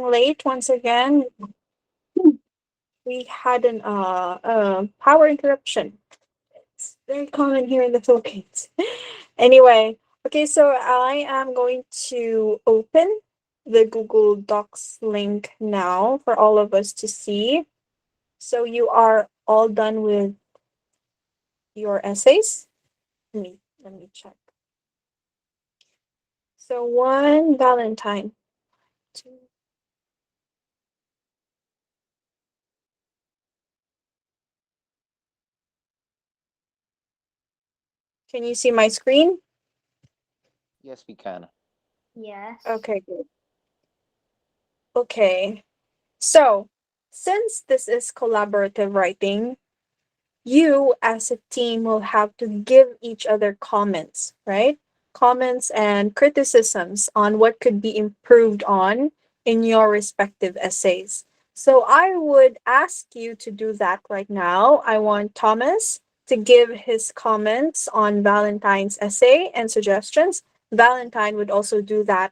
late once again. We had an power interruption. It's very common here in the Philippines. Anyway, okay, so I am going to open the Google Docs link now for all of us to see. So you are all done with your essays? Let me check. So one Valentine. Two. Can you see my screen? Yes, we can. Yes. Okay, good. Okay. So, since this is collaborative writing, you as a team will have to give each other comments, right? Comments and criticisms on what could be improved on in your respective essays. So I would ask you to do that right now. I want Thomas to give his comments on Valentine's essay and suggestions. Valentine would also do that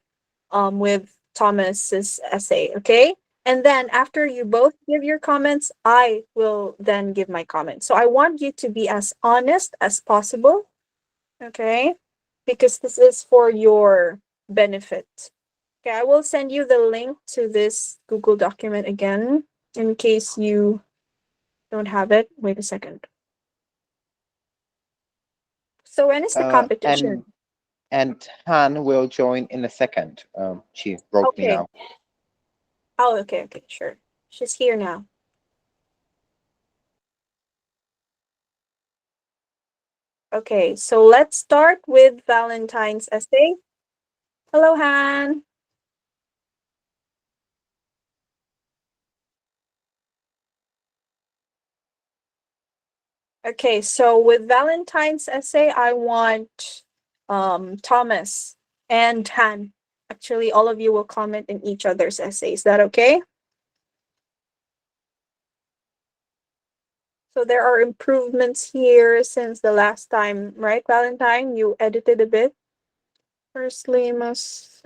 with Thomas's essay, okay? And then after you both give your comments, I will then give my comments. So I want you to be as honest as possible, okay? Because this is for your benefit. Okay, I will send you the link to this Google document again in case you don't have it. Wait a second. So when is the Uh, competition? and and Han will join in a second. She wrote me Okay. now. Oh, okay, okay, sure. She's here now. Okay, so let's start with Valentine's essay. Hello, Han. Okay, so with Valentine's essay, I want Thomas and Han. Actually, all of you will comment in each other's essay. Is that okay? So there are improvements here since the last time, right, Valentine? You edited a bit. Firstly, must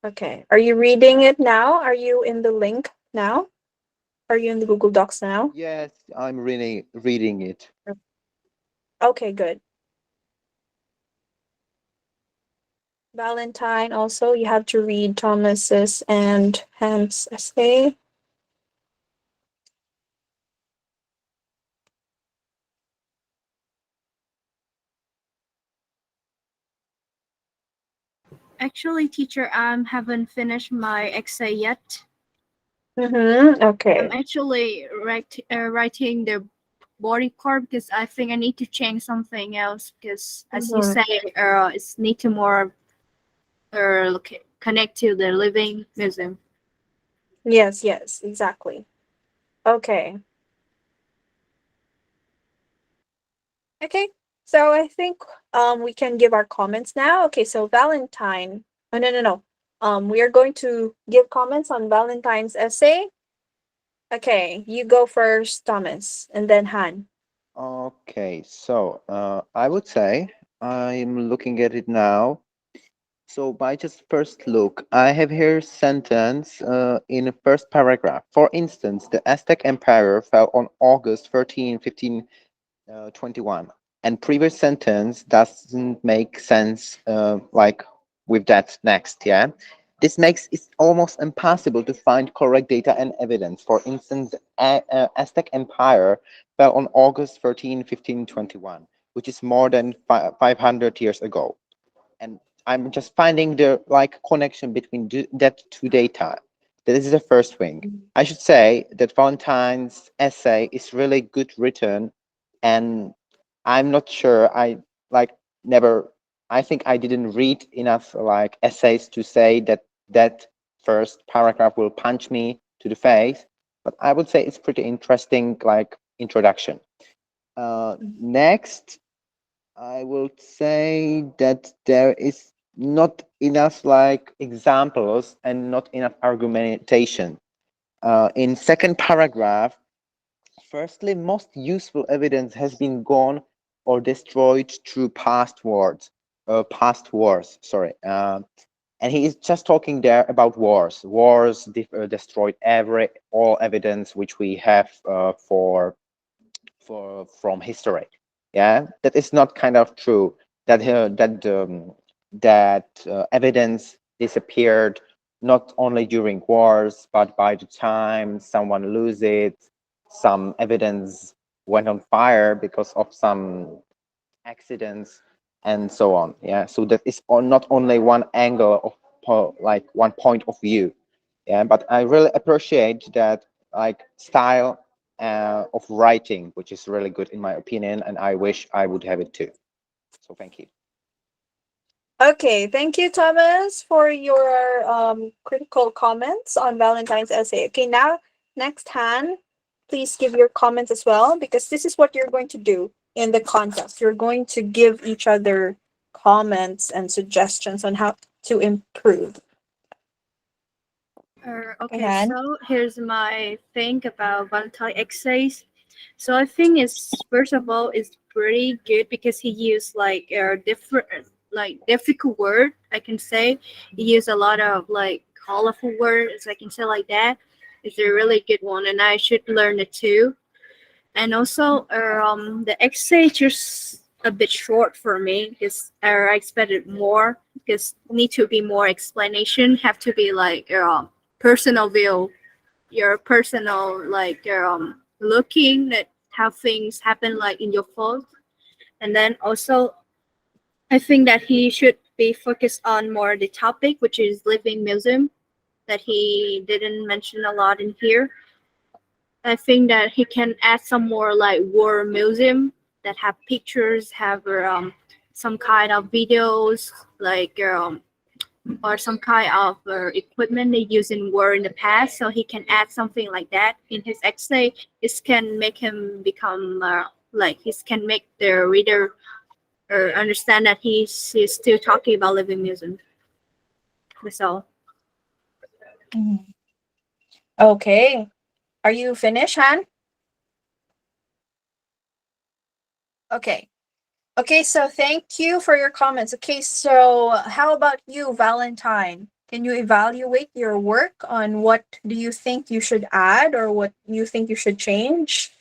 Okay. Are you reading it now? Are you in the link now? Are you in the Google Docs now? Yes, I'm really reading it. Okay, good. Valentine also, you have to read Thomas's and Ham's essay. Actually, teacher, I haven't finished my essay yet. I'm Okay. actually writing the body part because I think I need to change something else because, as you Mhm. say, it's need to more connect to the living museum. Yes, yes, exactly. Okay. Okay. So I think we can give our comments now. Okay, so Valentine. Oh, no, no, no. We are going to give comments on Valentine's essay. Okay, you go first, Thomas, and then Han. Okay, so I would say I'm looking at it now. So by just first look, I have here sentence in the first paragraph. For instance, the Aztec Empire fell on August 13, 1521. And previous sentence doesn't make sense like with that next, yeah? This makes it almost impossible to find correct data and evidence. For instance, Aztec Empire fell on August 13, 1521, which is more than 500 years ago. And I'm just finding the like connection between that two data. This is the first thing. I should say that Valentine's essay is really good written, and I'm not sure. I like never. I think I didn't read enough like essays to say that that first paragraph will punch me to the face. But I would say it's pretty interesting, like introduction. Next, I will say that there is not enough like examples and not enough argumentation. In second paragraph, firstly, most useful evidence has been gone or destroyed through past wars. Sorry. And he is just talking there about wars. Wars destroyed all evidence which we have from history. Yeah, that is not kind of true. That evidence disappeared not only during wars, but by the time someone lose it, some evidence went on fire because of some accidents and so on. Yeah, so that is not only one angle of like one point of view. Yeah, but I really appreciate that like style of writing, which is really good in my opinion, and I wish I would have it too. So thank you. Okay, thank you, Thomas, for your critical comments on Valentine's essay. Okay, now next Han, please give your comments as well, because this is what you're going to do in the contest. You're going to give each other comments and suggestions on how to improve. Okay, Han? so here's my thing about Valentine essays. So I think it's first of all it's pretty good because he used like a different like difficult word. I can say he used a lot of like colorful words. I can say like that. It's a really good one, and I should learn it too. And also, the essay just a bit short for me because I expected more. Because need to be more explanation. Have to be like personal view, your personal like your looking at how things happen like in your fault. And then also, I think that he should be focused on more the topic, which is living museum, that he didn't mention a lot in here. I think that he can add some more like war museum that have pictures, have some kind of videos, like or some kind of equipment they use in war in the past. So he can add something like that in his essay. This can make him become like he can make the reader understand that he's still talking about living museum. That's all. Mhm. Okay. Are you finished, Han? Okay. Okay, so thank you for your comments. Okay, so how about you, Valentine? Can you evaluate your work on what do you think you should add or what you think you should change?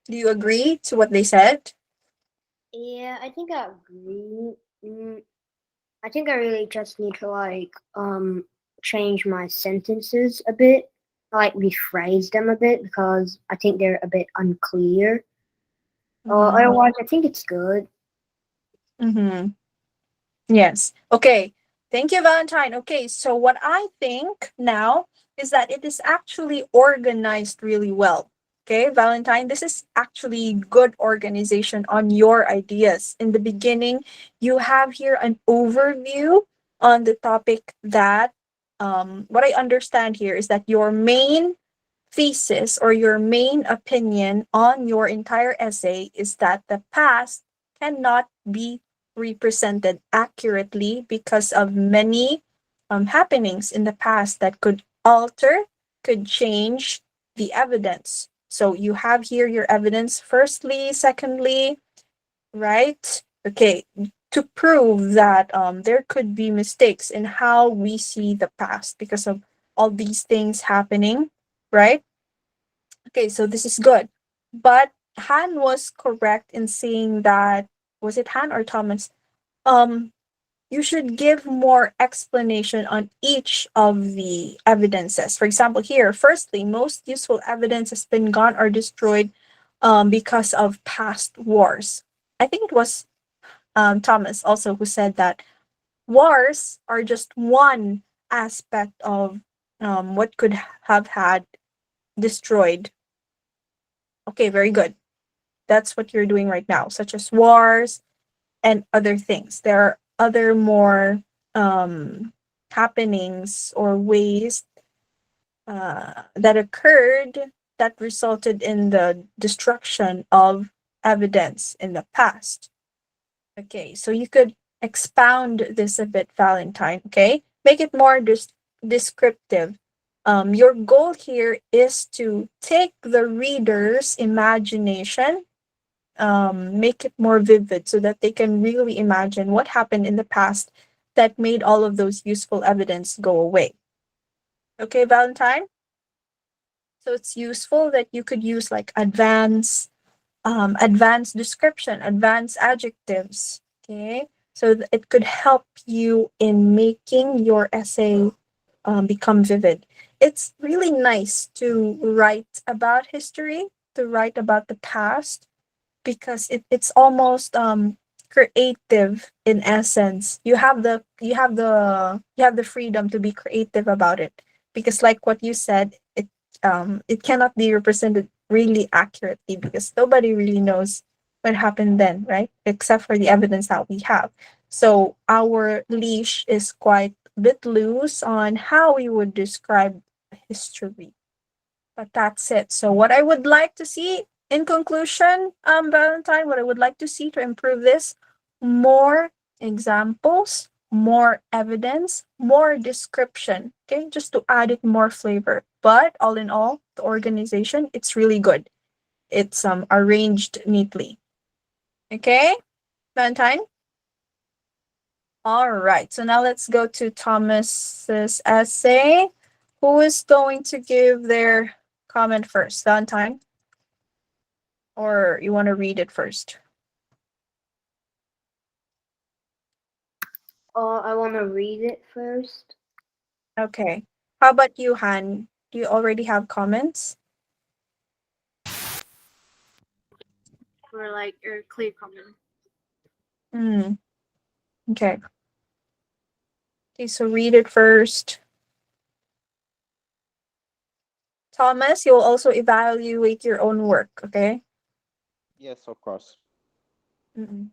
Do you agree to what they said? Yeah, I think I agree. I think I really just need to change my sentences a bit, like rephrase them a bit because I think they're a bit unclear. Otherwise, I think it's good. Mm-hmm. Yes. Okay. Thank you, Valentine. Okay, so what I think now is that it is actually organized really well. Okay, Valentine, this is actually good organization on your ideas. In the beginning, you have here an overview on the topic that what I understand here is that your main thesis or your main opinion on your entire essay is that the past cannot be represented accurately because of many happenings in the past that could alter, could change the evidence. So you have here your evidence, firstly, secondly, right? Okay, to prove that there could be mistakes in how we see the past because of all these things happening, right? Okay, so this is good. But Han was correct in saying that, was it Han or Thomas? Um, you should give more explanation on each of the evidences. For example, here, firstly, most useful evidence has been gone or destroyed because of past wars. I think it was Thomas also who said that wars are just one aspect of what could have had destroyed. Okay, very good. That's what you're doing right now, such as wars and other things. There are other more happenings or ways that occurred that resulted in the destruction of evidence in the past. Okay, so you could expound this a bit, Valentine. Okay, make it more descriptive. Your goal here is to take the reader's imagination make it more vivid so that they can really imagine what happened in the past that made all of those useful evidence go away. Okay, Valentine? So it's useful that you could use like advanced description, advanced adjectives. Okay, so it could help you in making your essay become vivid. It's really nice to write about history, to write about the past, because it's almost creative in essence. You have the freedom to be creative about it, because like what you said, it cannot be represented really accurately because nobody really knows what happened then, right? Except for the evidence that we have. So our leash is quite a bit loose on how we would describe history. But that's it. So what I would like to see in conclusion, Valentine, what I would like to see to improve this, more examples, more evidence, more description. Okay, just to add it more flavor. But all in all, the organization, it's really good. It's arranged neatly. Okay, Valentine? All right. So now let's go to Thomas's essay. Who is going to give their comment first? Valentine? Or you want to read it first? I want to read it first. Okay. How about you, Han? Do you already have comments? For like a clear comment. Hmm. Okay. Okay, so read it first. Thomas, you'll also evaluate your own work, okay? Yes, of course. Mm-mm.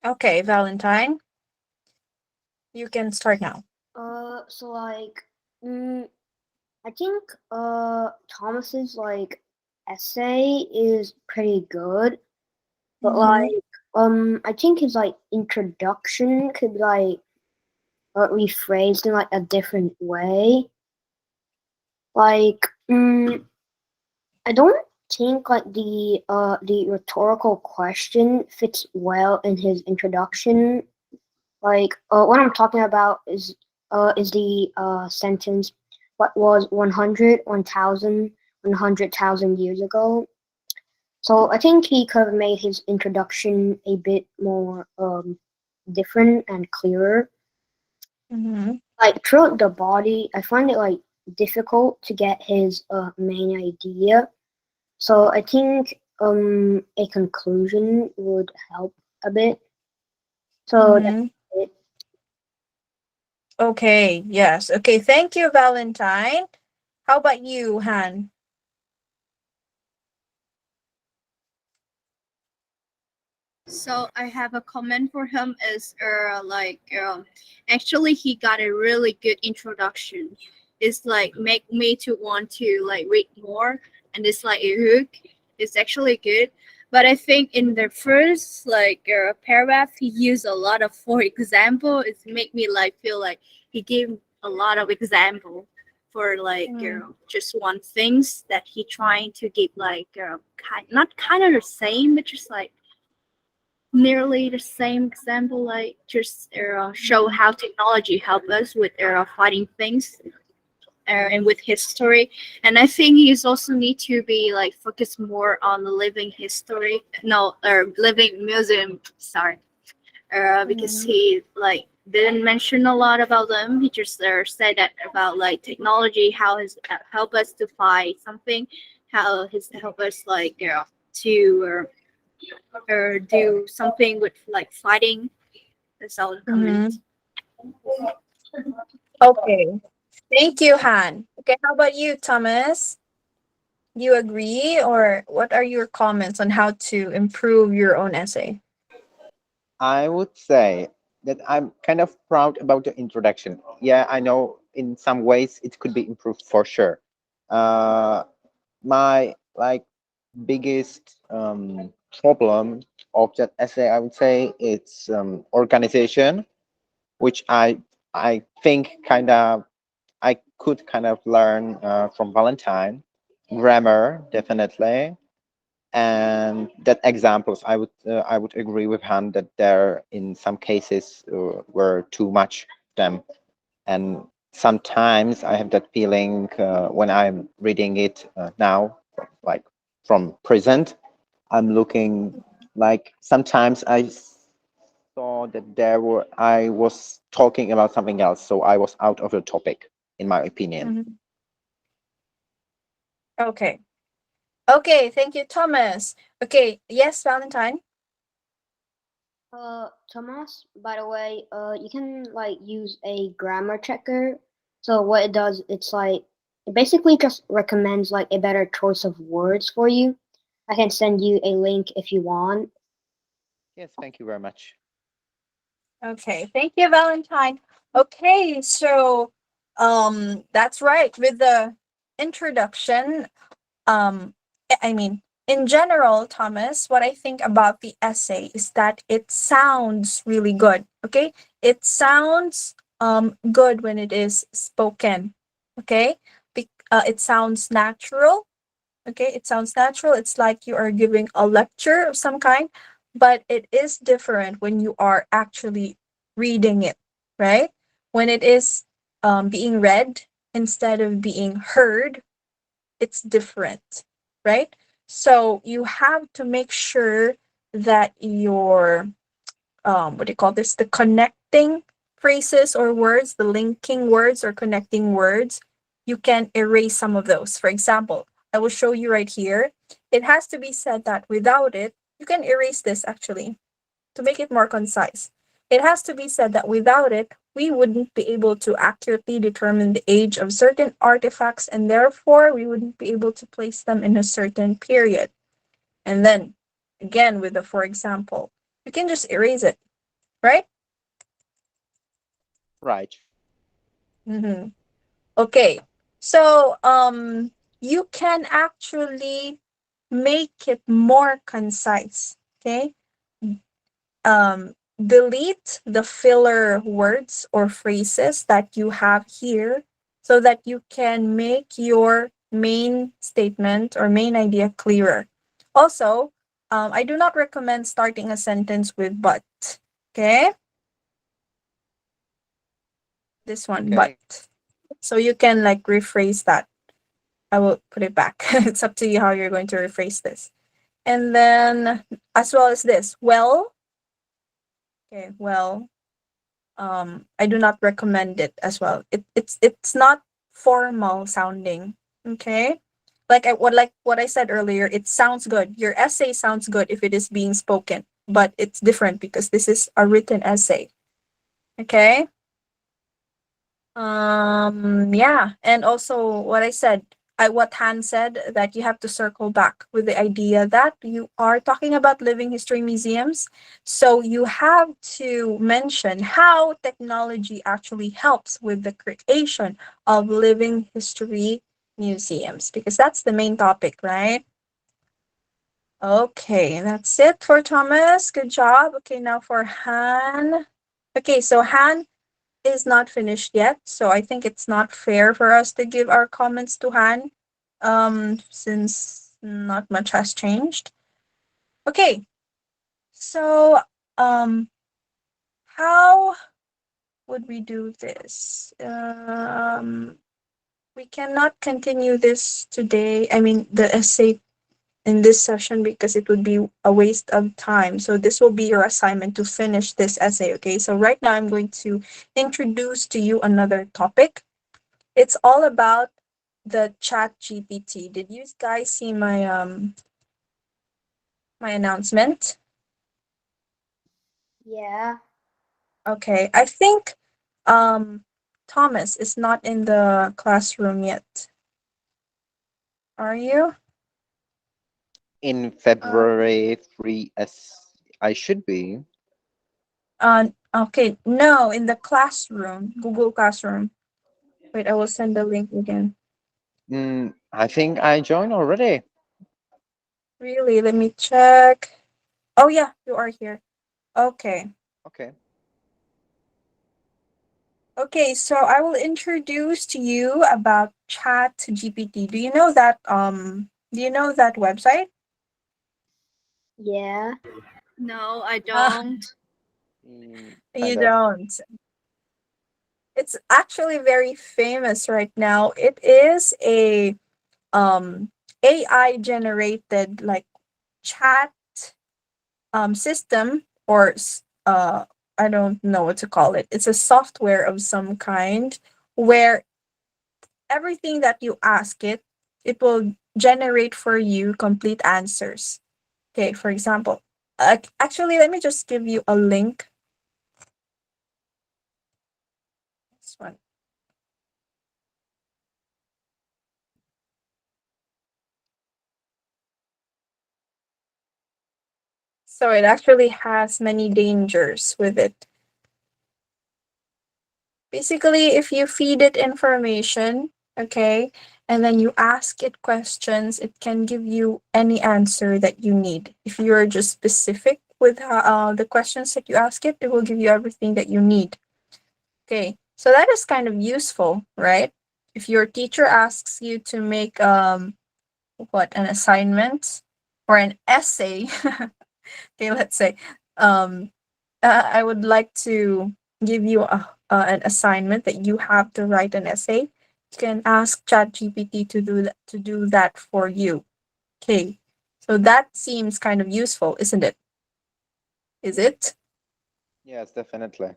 Okay, Valentine, you can start now. So like, I think Thomas's like essay is pretty good, but Mhm. like I think his like introduction could like rephrased in like a different way. Like, I don't think like the rhetorical question fits well in his introduction. Like, what I'm talking about is the sentence, "What was 100, 1,000, 100,000 years ago?" So I think he could have made his introduction a bit more different and clearer. Mhm. Like throughout the body, I find it like difficult to get his main idea. So I think a conclusion would help a bit. So that's Mm-hmm. it. Okay, yes. Okay, thank you, Valentine. How about you, Han? So I have a comment for him is actually he got a really good introduction. It's like make me to want to like read more, and it's like a hook. It's actually good, but I think in the first paragraph he used a lot of for example. It's make me like feel like he gave a lot of example for Mm. just one things that he trying to give not kind of the same, but just like nearly the same example, like just show how technology help us with fighting things and with history. And I think you also need to be like focus more on the living history, no, or living museum. Sorry, because Mm. he like didn't mention a lot about them. He just said that about like technology, how has help us to fight something, how has help us to or do something with like fighting. That's all the Mm-hmm. comment. Okay, thank you, Han. Okay, how about you, Thomas? Do you agree, or what are your comments on how to improve your own essay? I would say that I'm kind of proud about the introduction. Yeah, I know in some ways it could be improved for sure. Uh, my like biggest problem of that essay, I would say, it's organization, which I think kind of I could kind of learn from Valentine. Grammar, definitely, and that examples I would agree with Han that there in some cases were too much of them, and sometimes I have that feeling when I'm reading it now, like from present, I'm looking like sometimes I saw that there were I was talking about something else, so I was out of the topic, in my opinion. Mhm. Okay. Okay, thank you, Thomas. Okay, yes, Valentine. Thomas, by the way, you can like use a grammar checker. So what it does, it's like it basically just recommends like a better choice of words for you. I can send you a link if you want. Yes, thank you very much. Okay, thank you, Valentine. Okay, so that's right. With the introduction, I mean, in general, Thomas, what I think about the essay is that it sounds really good. Okay, it sounds good when it is spoken. Okay, it sounds natural. Okay, it sounds natural. It's like you are giving a lecture of some kind, but it is different when you are actually reading it, right? When it is being read instead of being heard, it's different, right? So you have to make sure that your what do you call this? The connecting phrases or words, the linking words or connecting words, you can erase some of those. For example, I will show you right here. It has to be said that without it, you can erase this actually to make it more concise. It has to be said that without it, we wouldn't be able to accurately determine the age of certain artifacts, and therefore we wouldn't be able to place them in a certain period. And then again with the for example, you can just erase it, right? Right. Mm-hmm. Okay. So you can actually make it more concise. Okay. Delete the filler words or phrases that you have here so that you can make your main statement or main idea clearer. Also, I do not recommend starting a sentence with but. Okay. This one, but. Okay. So you can like rephrase that. I will put it back. It's up to you how you're going to rephrase this. And then as well as this, well, okay, well, I do not recommend it as well. It's not formal sounding. Okay. Like what I said earlier, it sounds good. Your essay sounds good if it is being spoken. but it's different because this is a written essay. Okay. Yeah, and also what I said, what Han said, that you have to circle back with the idea that you are talking about living history museums. So you have to mention how technology actually helps with the creation of living history museums, because that's the main topic, right? Okay, that's it for Thomas. Good job. Okay, now for Han. Okay, so Han is not finished yet, so I think it's not fair for us to give our comments to Han, since not much has changed. Okay, so how would we do this? We cannot continue this today. I mean, the essay in this session, because it would be a waste of time. So this will be your assignment to finish this essay. Okay, so right now I'm going to introduce to you another topic. It's all about the Chat GPT. Did you guys see my announcement? Yeah. Okay, I think Thomas is not in the classroom yet. Are you? In Uh, February 3, as I should be. okay, no, in the classroom, Google Classroom. Wait, I will send the link again. I think I joined already. Really? Let me check. Oh yeah, you are here. Okay. Okay. Okay, so I will introduce to you about Chat GPT. Do you know that website? Yeah. No, I Uh, don't. you Kind of. don't. It's actually very famous right now. It is a um AI generated like chat system, or I don't know what to call it. It's a software of some kind where everything that you ask it, it will generate for you complete answers. Okay, for example, actually, let me just give you a link. This one. So it actually has many dangers with it. Basically, if you feed it information, okay, and then you ask it questions, it can give you any answer that you need. If you're just specific with the questions that you ask it, it will give you everything that you need. Okay, so that is kind of useful, right? If your teacher asks you to make an assignment or an essay, okay, let's say, um, I would like to give you an assignment that you have to write an essay. You can ask ChatGPT to do that for you. Okay, so that seems kind of useful, isn't it? Is it? Yes, definitely.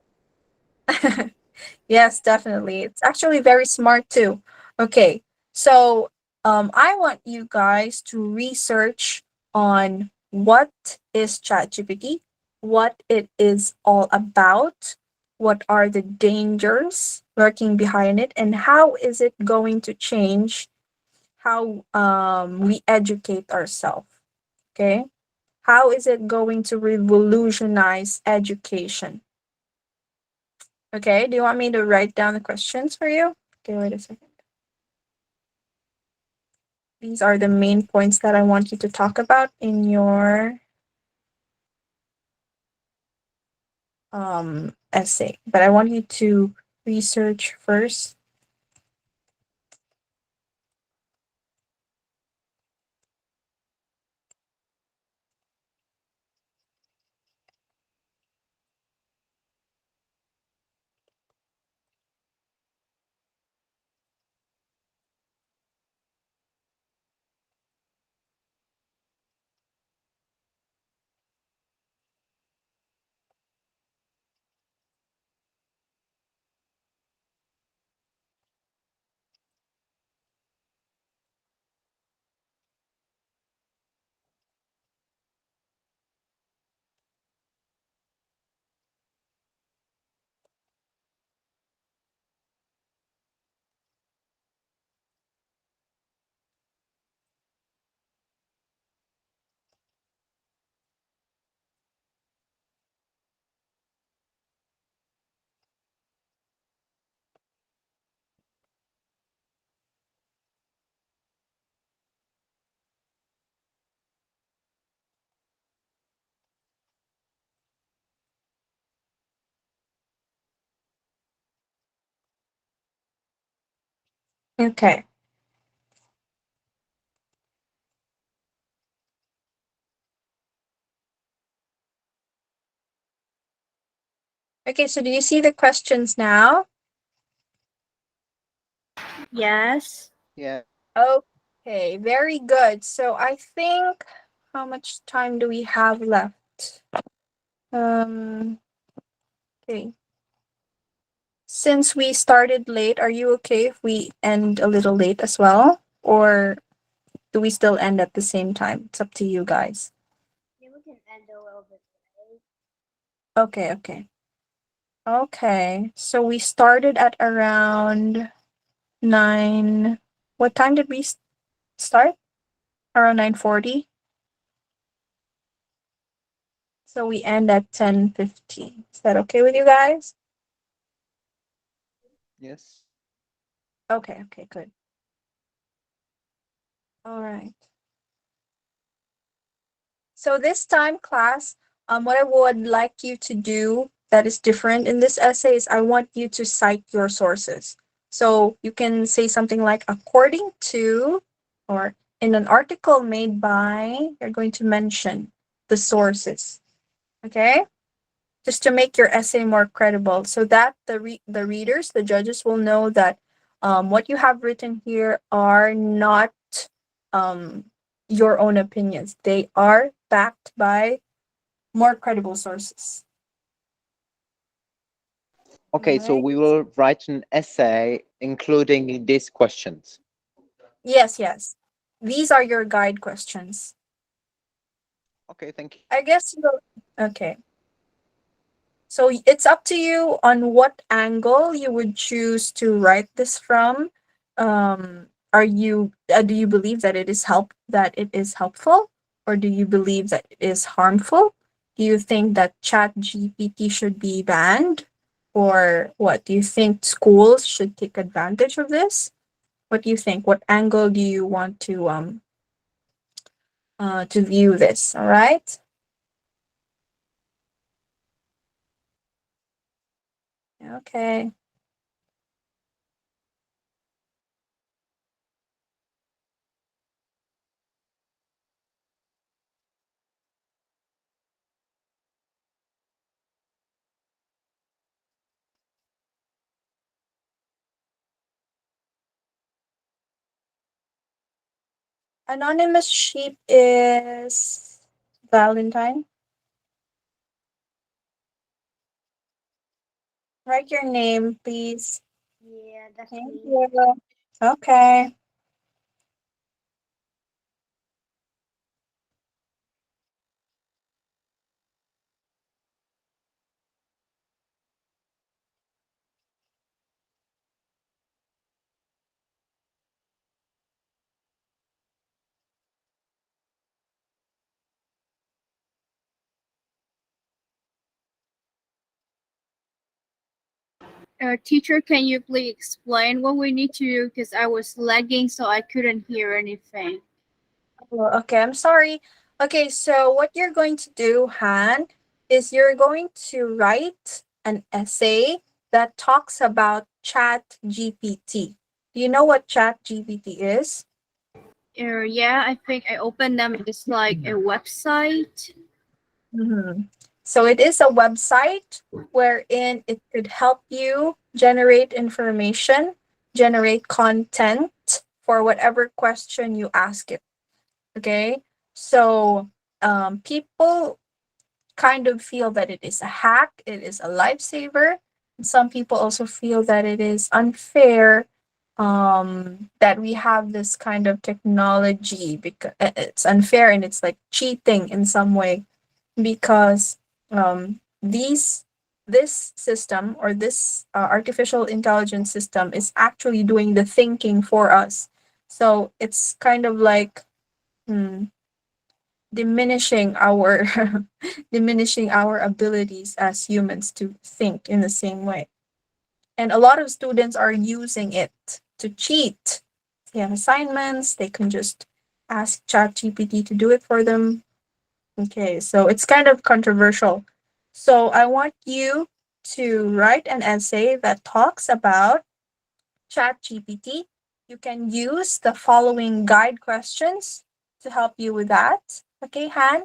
Yes, definitely. It's actually very smart too. Okay, so I want you guys to research on what is ChatGPT, what it is all about, what are the dangers lurking behind it, and how is it going to change how we educate ourselves. Okay, how is it going to revolutionize education? Okay, do you want me to write down the questions for you? Okay, wait a second. These are the main points that I want you to talk about in your essay. But I want you to research first. Okay. Okay, so do you see the questions now? Yes. Yeah. Okay, very good. So I think how much time do we have left? Um, okay. Since we started late, are you okay if we end a little late as well? Or do we still end at the same time? It's up to you guys. Yeah, we can end a little bit late. Okay, okay. Okay. So we started at around 9. What time did we start? Around 9:40. So we end at 10:50. Is that okay with you guys? Yes. Okay, okay, good. All right. So this time, class, what I would like you to do that is different in this essay is I want you to cite your sources. So you can say something like according to, or in an article made by, you're going to mention the sources. Okay? Just to make your essay more credible so that the readers, the judges will know that what you have written here are not um, your own opinions. They are backed by more credible sources. All Okay, so right. we will write an essay including these questions. Yes, yes. These are your guide questions. Okay, thank you. I guess you'll, okay. So it's up to you on what angle you would choose to write this from. Are you do you believe that it is helpful, or do you believe that it is harmful? Do you think that Chat GPT should be banned, or what? Do you think schools should take advantage of this? What do you think? What angle do you want to view this? All right. Okay. Anonymous sheep is Valentine. Write your name, please. Yeah, that's Thank me. you. Okay. Teacher, can you please explain what we need to do? Because I was lagging, so I couldn't hear anything. Oh, okay, I'm sorry. Okay, so what you're going to do, Han, is you're going to write an essay that talks about Chat GPT. Do you know what Chat GPT is? Yeah, I think I opened them. It's like a website. Mhm. So it is a website wherein it could help you generate information, generate content for whatever question you ask it. Okay. So people kind of feel that it is a hack, it is a lifesaver. And some people also feel that it is unfair that we have this kind of technology because it's unfair and it's like cheating in some way because this system or this artificial intelligence system is actually doing the thinking for us. So it's kind of like hmm, diminishing our diminishing our abilities as humans to think in the same way. And a lot of students are using it to cheat. If they have assignments, they can just ask ChatGPT to do it for them. Okay, so it's kind of controversial. So I want you to write an essay that talks about ChatGPT You can use the following guide questions to help you with that. Okay, Han?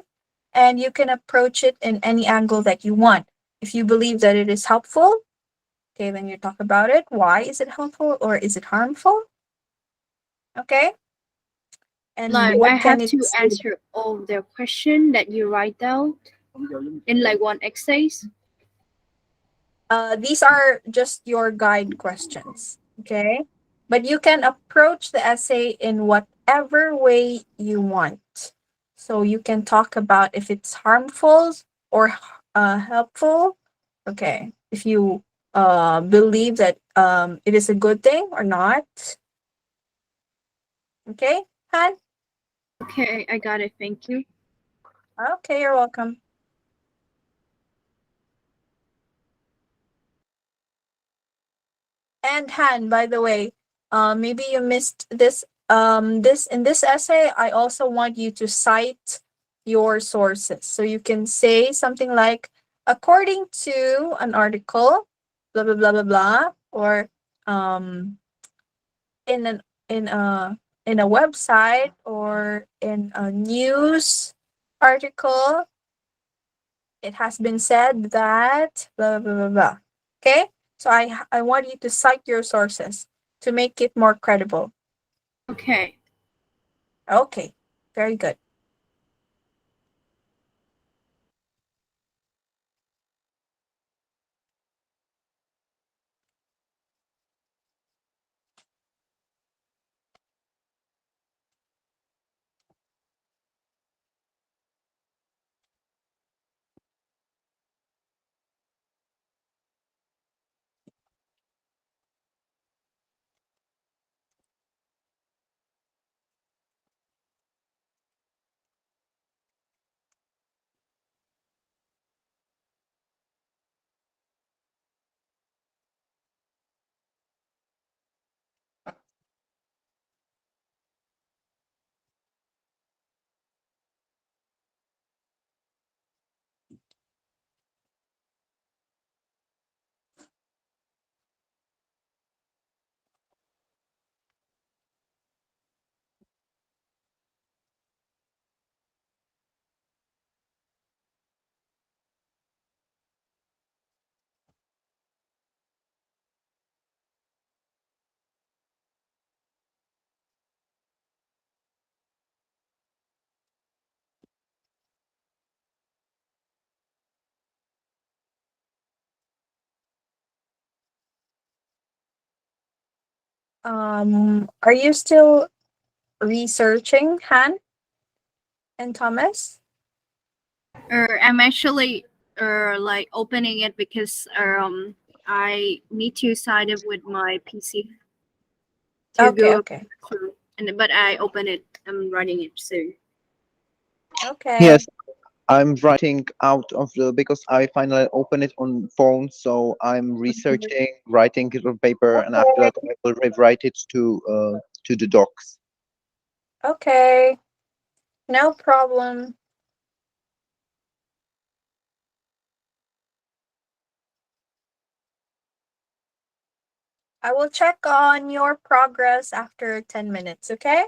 And you can approach it in any angle that you want. If you believe that it is helpful, okay, then you talk about it. Why is it helpful or is it harmful? Okay? And Like I what can have it to answer all the question that you write down in like one exercise. these are just your guide questions, okay? But you can approach the essay in whatever way you want. So you can talk about if it's harmful or helpful. Okay, if you believe that it is a good thing or not. Okay, Han? Okay, I got it. Thank you. Okay, you're welcome. And Han, by the way, maybe you missed this. This in this essay, I also want you to cite your sources. So you can say something like, according to an article, blah blah blah blah blah, or um, in an in a website or in a news article, it has been said that blah blah blah blah. Okay, so I want you to cite your sources to make it more credible. Okay. Okay, very good. Are you still researching, Han and Thomas? I'm actually like opening it because I need to sign it with my PC to Okay, go okay, through. And but I open it. I'm writing it soon. okay. Yes, I'm writing out of the because I finally open it on phone, so I'm researching, writing it on paper, and after Okay, that I will rewrite it to the docs. okay, no problem. I will check on your progress after 10 minutes, okay?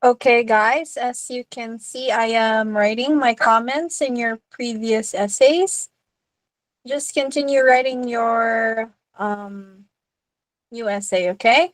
Okay, guys, as you can see, I am writing my comments in your previous essays. Just continue writing your new essay, okay?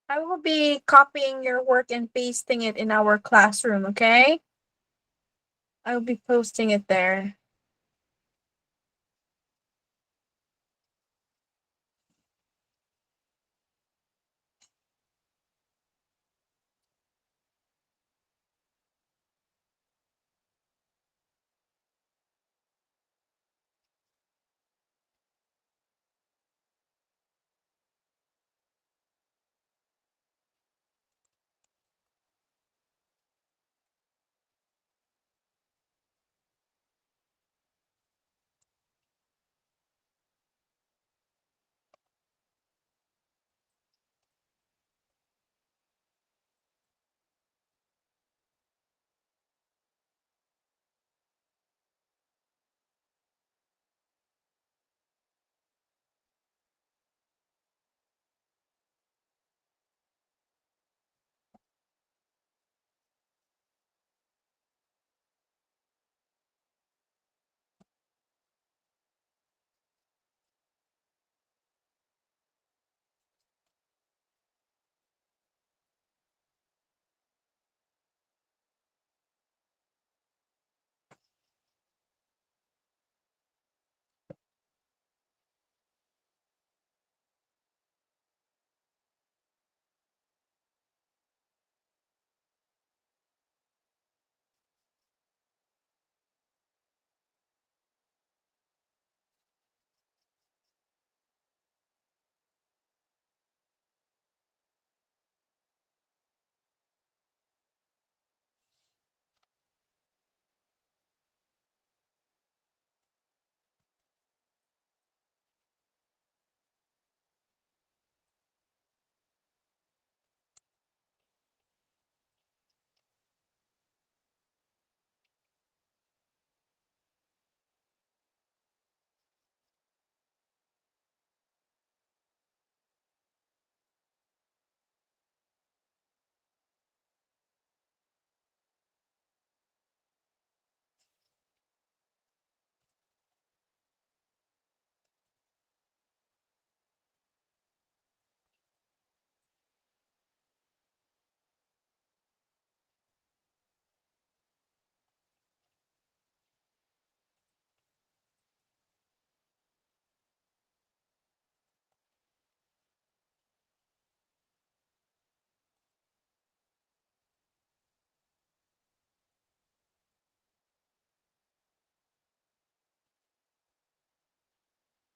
I will be copying your work and pasting it in our classroom, okay? I will be posting it there.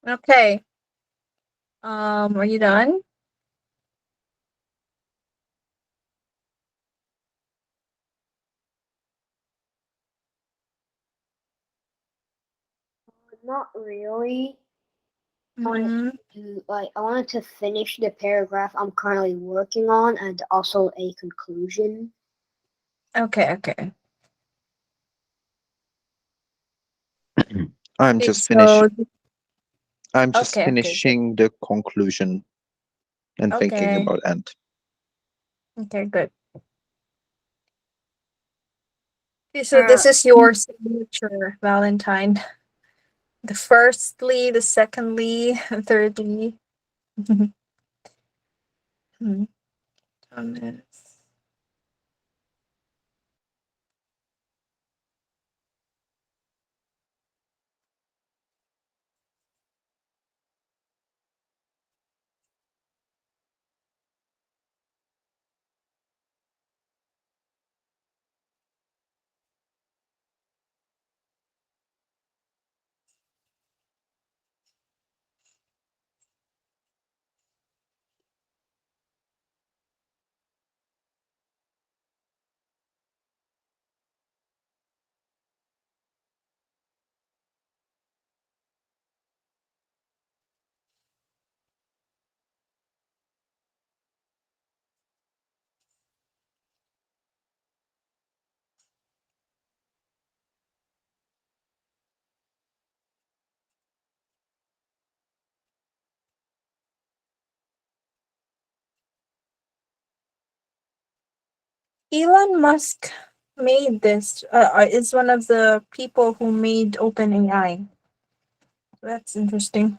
Okay. Are you done? Not really. I wanted Mm-hmm. I wanted to finish the paragraph I'm currently working on and also a conclusion. Okay, okay. I'm Okay, just finishing. so I'm just okay, okay, good. finishing the conclusion and thinking Okay, about end. okay, good. Okay, so Uh, this is your signature, Valentine. The firstly, the secondly, thirdly. Hmm. Thomas. Elon Musk made this. Is one of the people who made OpenAI. That's interesting.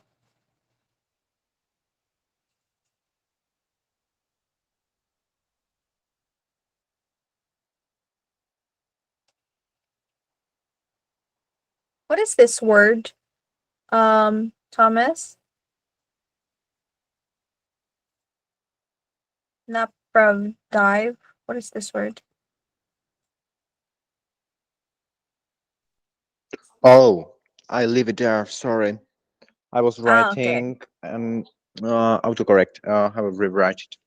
What is this word? Thomas? Napravdive. What is this word? Oh, I leave it there. Sorry. I was Ah, okay. writing and autocorrect. I will rewrite it.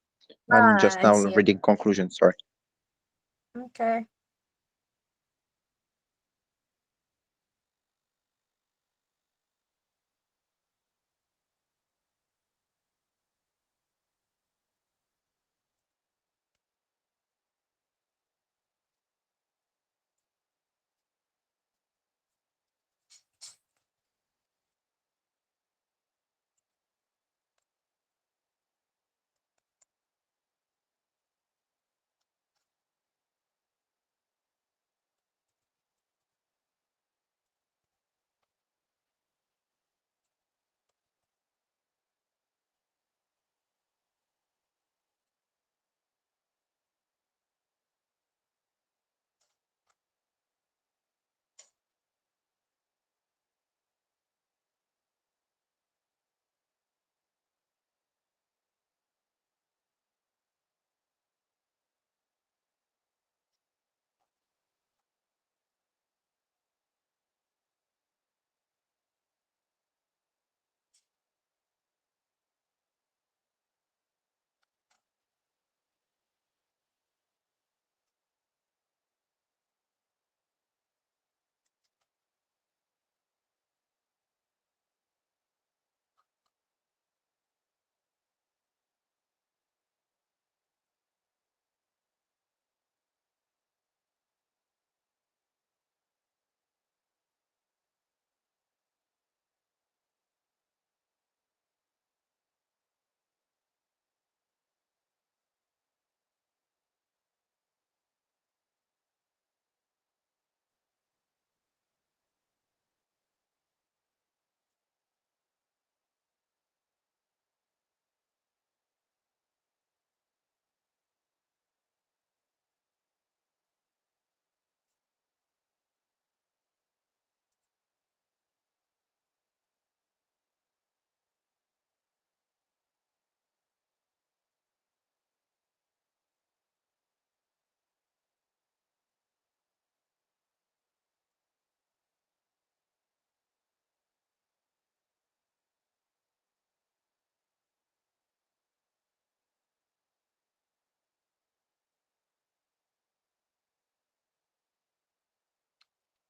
I'm Ah, just I now see. reading conclusion. Sorry. Okay.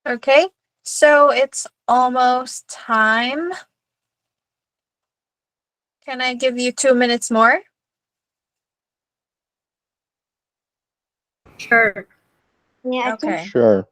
Okay. So it's almost time. Can I give you 2 minutes more? Sure. Yeah, I think Okay. Sure.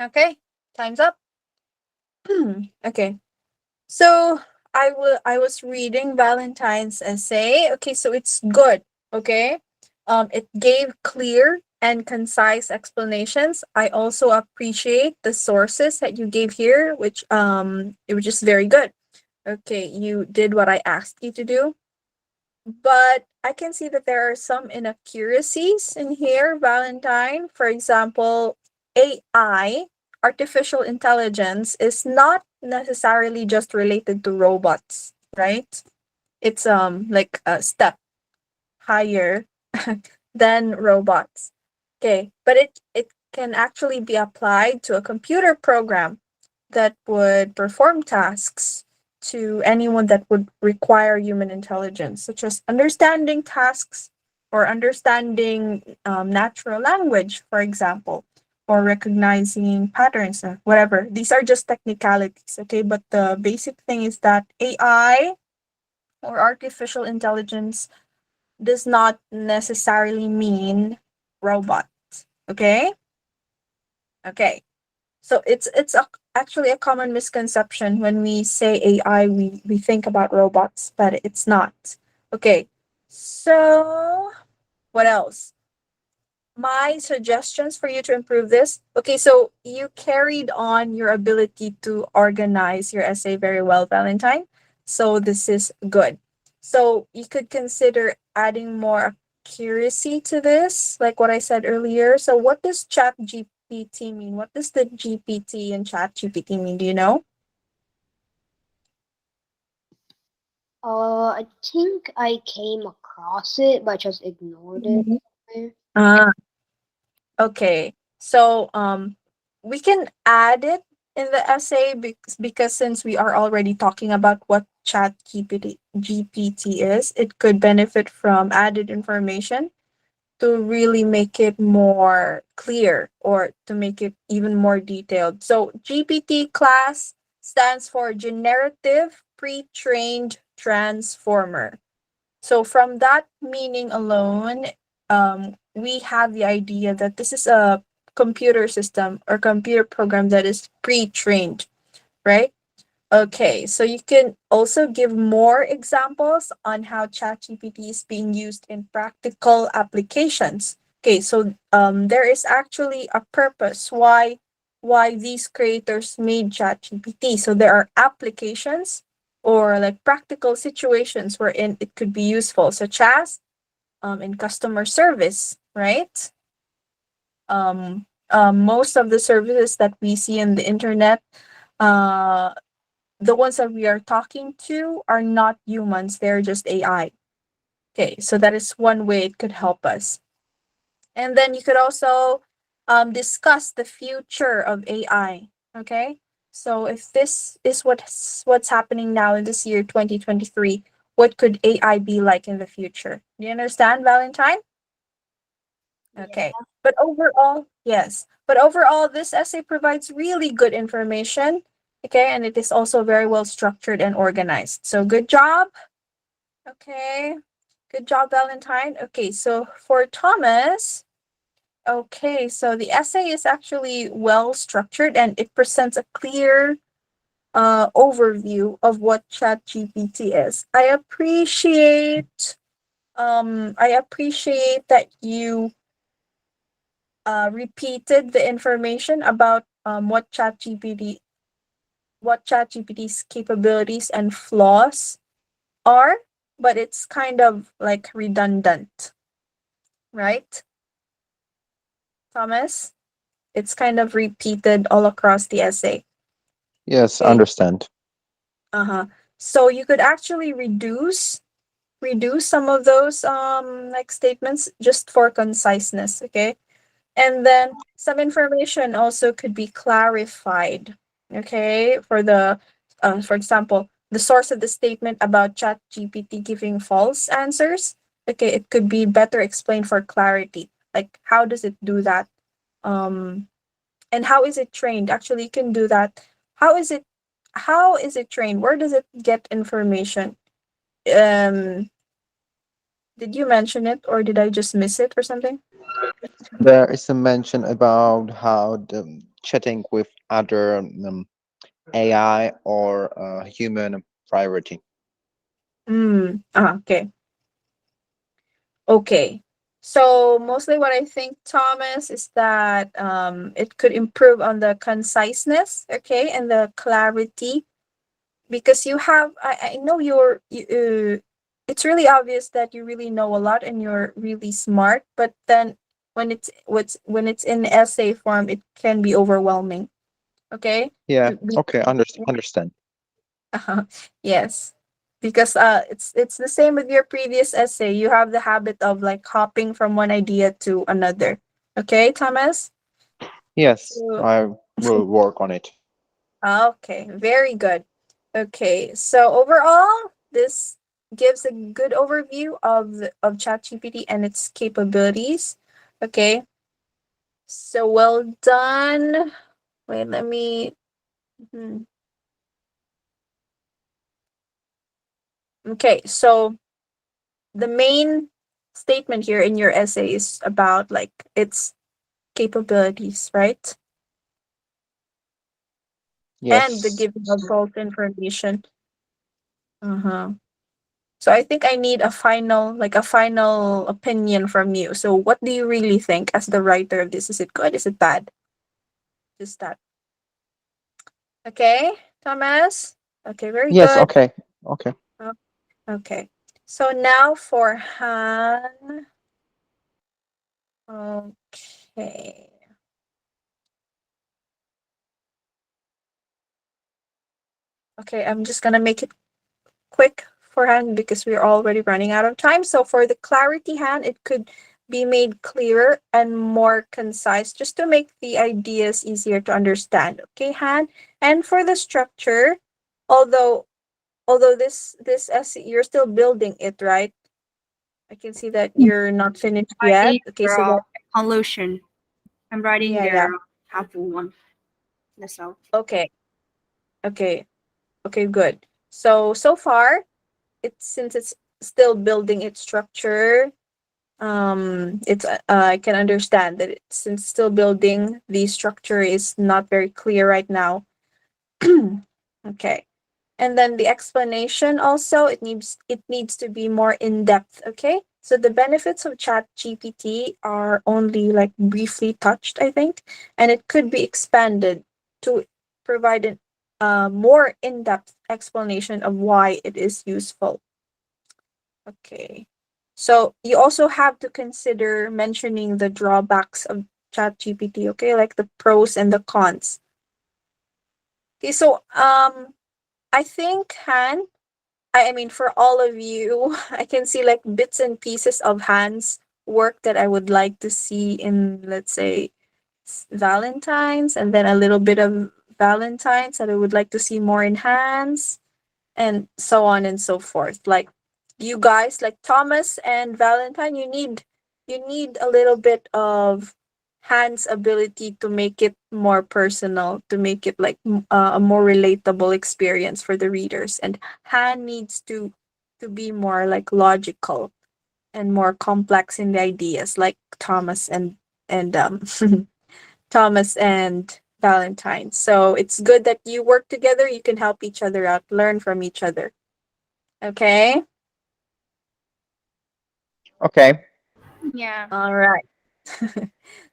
Okay. Time's up. Okay. So I was reading Valentine's essay. Okay, so it's good. Okay. It gave clear and concise explanations. I also appreciate the sources that you gave here, which it was just very good. Okay, you did what I asked you to do. But I can see that there are some inaccuracies in here, Valentine. For example, AI, artificial intelligence, is not necessarily just related to robots, right? It's like a step higher than robots. Okay, but it can actually be applied to a computer program that would perform tasks to anyone that would require human intelligence, such as understanding tasks or understanding natural language, for example, or recognizing patterns, whatever. These are just technicalities, okay? But the basic thing is that AI or artificial intelligence does not necessarily mean robot, okay? Okay. So actually a common misconception when we say AI, we think about robots, but it's not. Okay. So what else? My suggestions for you to improve this. Okay, so you carried on your ability to organize your essay very well, Valentine. So this is good. So you could consider adding more accuracy to this, like what I said earlier. So what does Chat GPT mean? What does the GPT and Chat GPT mean? Do you know? I think I came across it, but just ignored it. somewhere. Ah, okay. So we can add it in the essay because since we are already talking about what Chat GPT is, it could benefit from added information to really make it more clear or to make it even more detailed. So GPT class stands for Generative Pre-trained Transformer. So from that meaning alone, we have the idea that this is a computer system or computer program that is pre-trained, right? Okay, so you can also give more examples on how ChatGPT is being used in practical applications. Okay, so there is actually a purpose why these creators made ChatGPT. So there are applications or like practical situations wherein it could be useful, such as in customer service, right? Most of the services that we see in the internet, uh, the ones that we are talking to are not humans, they're just AI. Okay, so that is one way it could help us. And then you could also discuss the future of AI. Okay, so if this is what's happening now in this year 2023, what could AI be like in the future? Do you understand, Valentine? Yeah. Okay. But overall, yes. But overall, this essay provides really good information. Okay. And it is also very well structured and organized. So good job. Okay. Good job, Valentine. Okay. So for Thomas, okay. So the essay is actually well structured and it presents a clear overview of what ChatGPT is. I appreciate that you repeated the information about what ChatGPT's capabilities and flaws are, but it's kind of like redundant, right, Thomas? It's kind of repeated all across the essay. Yes, Okay. understand. Uh-huh. So you could actually reduce some of those like statements just for conciseness, okay? And then some information also could be clarified. Okay, for example, the source of the statement about ChatGPT giving false answers. Okay, it could be better explained for clarity. Like, how does it do that? Um, and how is it trained? Actually, you can do that. How is it? How is it trained? Where does it get information? Um, did you mention it, or did I just miss it, or something? There is a mention about how the chatting with other AI or human priority. Okay. Okay. So mostly what I think, Thomas, is that it could improve on the conciseness, okay, and the clarity, because you have, I know it's really obvious that you really know a lot and you're really smart, but then when it's in essay form, it can be overwhelming. Okay. Yeah. We Okay. Understand. yes, because it's the same with your previous essay. You have the habit of like hopping from one idea to another. Okay, Thomas? Yes, So I will work on it. okay, very good. Okay, so overall, this gives a good overview of ChatGPT and its capabilities. Okay, so well done. Wait, let me. hmm. Okay, so the main statement here in your essay is about like its capabilities, right? And the Yes. giving of false information. Uh-huh. So I think I need a final opinion from you. So what do you really think as the writer of this? Is it good? Is it bad? Just that. Okay, Thomas? Okay, very Yes. good. Okay. Okay. O- Okay. So now for Han. Okay. Okay, I'm just gonna make it quick for Han because we're already running out of time. So for the clarity Han, it could be made clearer and more concise just to make the ideas easier to understand. Okay, Han. And for the structure, although this essay you're still building it, right? I can see that you're not finished yet. Writing Okay, so the that conclusion. I'm writing yeah, yeah. the helpful one. That's all. Okay. Okay. Okay, good. So far, it's since it's still building its structure, it's I can understand that it, since still building, the structure is not very clear right now. Okay, and then the explanation also, it needs to be more in depth. Okay, so the benefits of chat gpt are only like briefly touched, I think, and it could be expanded to provide an more in-depth explanation of why it is useful. Okay. So you also have to consider mentioning the drawbacks of ChatGPT, okay? Like the pros and the cons. Okay, so I think Han, I mean for all of you, I can see like bits and pieces of Han's work that I would like to see in, let's say, Valentine's, and then a little bit of Valentine's that I would like to see more in Han's, and so on and so forth. Like you guys, like Thomas and Valentine, you need a little bit of Han's ability to make it more personal, to make it like a more relatable experience for the readers. And Han needs to be more like logical and more complex in the ideas, like Thomas and Thomas and Valentine. So it's good that you work together. You can help each other out, learn from each other. Okay. Okay. Yeah. All right.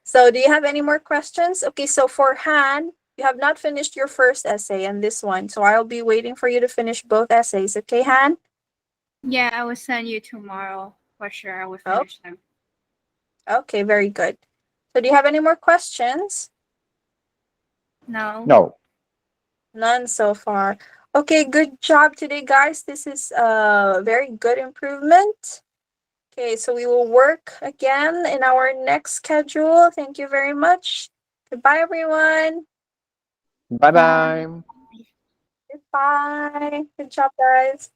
So do you have any more questions? Okay, so for Han, you have not finished your first essay and this one. So I'll be waiting for you to finish both essays. Okay, Han? Yeah, I will send you tomorrow for sure. I will Oh, finish them. okay, very good. So do you have any more questions? No. No. None so far. Okay, good job today, guys. This is a very good improvement. Okay, so we will work again in our next schedule. Thank you very much. Goodbye, everyone. Bye Bye. bye. Goodbye. Good job, guys.